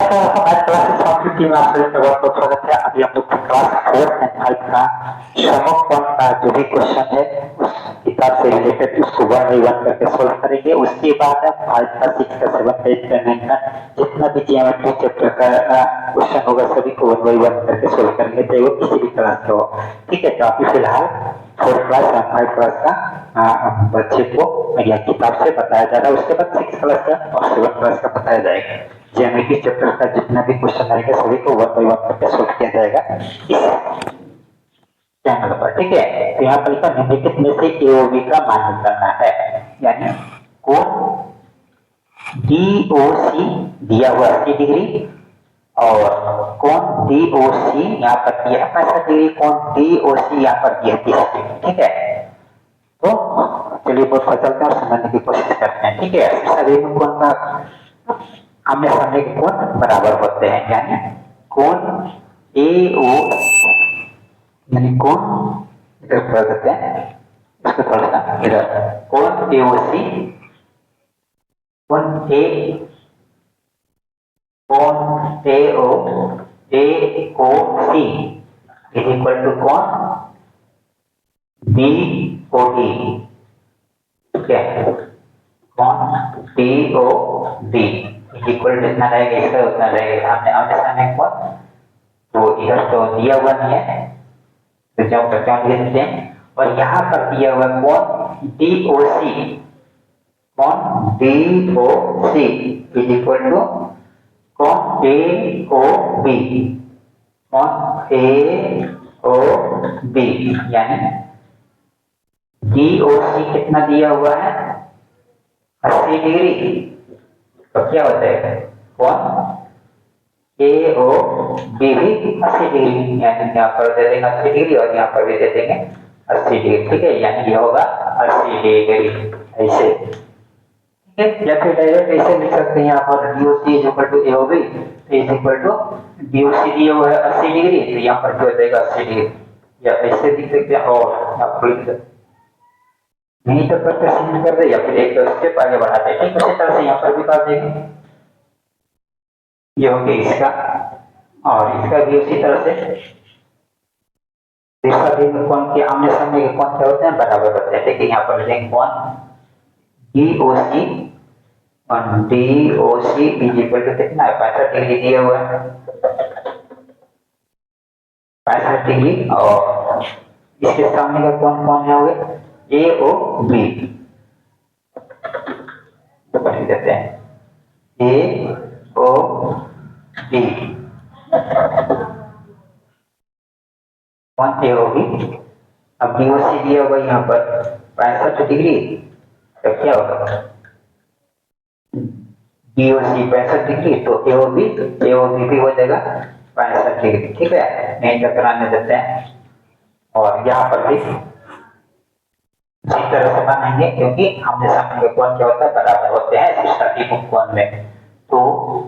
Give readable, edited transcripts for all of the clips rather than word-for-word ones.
हमारे क्लास संस्कृति में आप सभी का बहुत बहुत स्वागत है। अभी हम लोग क्लास 4 एंड 5 का समोपन का जो भी क्वेश्चन है उस किताब से रिलेटेड उसको 1 बाई 1 करके सोल्व करेंगे। उसके बाद 5 का 6 का 7 का 8 का 9 का जितना भी ज्योमेट्री चैप्टर का क्वेश्चन होगा सभी को 1 बाई 1 करके सोल्व करेंगे, चाहे वो किसी भी क्लास का हो। ठीक है, तो अभी फिलहाल 4 क्लास और 5 क्लास का बच्चे को यह किताब से बताया जा रहा है। उसके बाद 6 क्लास का और 7 क्लास का बताया जाएगा। ज्योमेट्री चैप्टर का जितना भी क्वेश्चन आएगा सभी को 1 बाई 1 करके सोल्व किया जाएगा इस चैनल पर। ठीक है, तो यहाँ पर लिखा निम्नलिखित में से एओबी का मान निकालना है, यानी कोण डीओसी दिया हुआ 80 डिग्री और कोण डीओसी यहाँ पर दिया 65 डिग्री, कोण डीओसी यहाँ पर दिया 30 डिग्री। ठीक है, तो चलिए बहुत चलते हैं और समझने की कोशिश करते हैं। ठीक है, सभी कोण का आमने सामने के कोण बराबर होते हैं, यानी कोण एओ यानी कोण इधर कर देते हैं, इसको थोड़ा सा इधर कोण एओसी कोण एओ एओसी इज इक्वल टू कोण बीओडी। ठीक है, कोण बीओडी इज इक्वल जितना रहेगा इसका उतना रहेगा सामने आमने सामने कोण। तो इधर तो दिया हुआ नहीं है तो जब बच्चों लिख देते हैं, और यहाँ पर दिया हुआ कोण डीओसी कोण डीओसी इज इक्वल टू कोण एओबी कोण एओबी, यानी डीओसी कितना दिया हुआ है 80 डिग्री। तो क्या होता है कोण एओबी भी 80 डिग्री, यानी यहाँ पर दे देंगे 80 डिग्री और यहाँ पर भी दे देंगे 80 डिग्री। ठीक है, यानी ये होगा 80 डिग्री ऐसे। ठीक है, या फिर डायरेक्ट ऐसे लिख सकते हैं यहाँ पर DOC is equal to AOB is equal to DOC दिया हुआ है 80 डिग्री, तो यहाँ पर क्या हो जाएगा 80 डिग्री, या ऐसे लिख सकते हैं और यहाँ पर लिख सकते नहीं तो करके सिंपल कर दे या फिर एक स्टेप आगे बढ़ाते हैं। ठीक, उसी तरह से यहाँ पर भी कर देंगे। ये हो गया इसका और इसका भी उसी तरह से। इसका भी कोण के आमने सामने के कोण क्या होते हैं बराबर होते हैं। ठीक है, यहाँ पर लिखेंगे कोण डीओसी और डीओसी इज इक्वल टू कितना है 65 डिग्री दिया हुआ है 65 डिग्री, और इसके सामने का कोण कौन है होगा एओबी। तो लिख देते हैं एओबी कोण एओबी। अब डीओसी दिया होगा यहाँ पर 65 डिग्री, तो क्या होगा डीओसी 65 डिग्री तो एओबी भी हो जाएगा 65 डिग्री। ठीक है, नहीं टकराने देते हैं और यहाँ पर भी इसी तरह से बनाएंगे क्योंकि आमने सामने के कोण क्या होता है बराबर होते हैं सभी कोण में। तो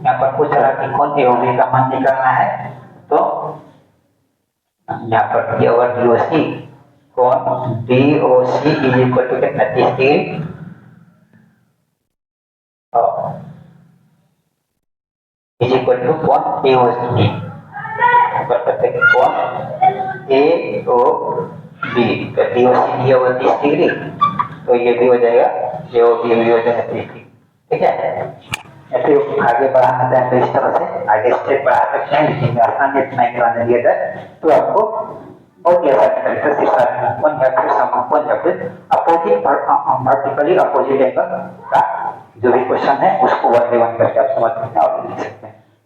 यहाँ पर पूछ रहा कि कोण एओबी का मान निकालना है, तो यहाँ पर दिया हुआ डीओसी कोण डीओसी इज इक्वल टू कितना 30 डिग्री इज इक्वल टू कोण एओसी कोण एओबी तो डीओसी दिया हुआ 30 डिग्री, तो ये भी हो जाएगा एओबी भी हो जाएगा 30 डिग्री। ठीक है, या फिर आगे बढ़ाना चाहें तो इस तरह से आगे स्टेप बढ़ा सकते हैं, लेकिन आसान इतना ही कराने दिया जाए तो आपको बहुत ही आसान तरीके से कोण या फिर समकोण या फिर अपोजिट वर्टिकली अपोजिट एंगल का जो भी क्वेश्चन है उसको 1 बाई 1 करके आप समझ सकते हैं और लिख सकते हैं।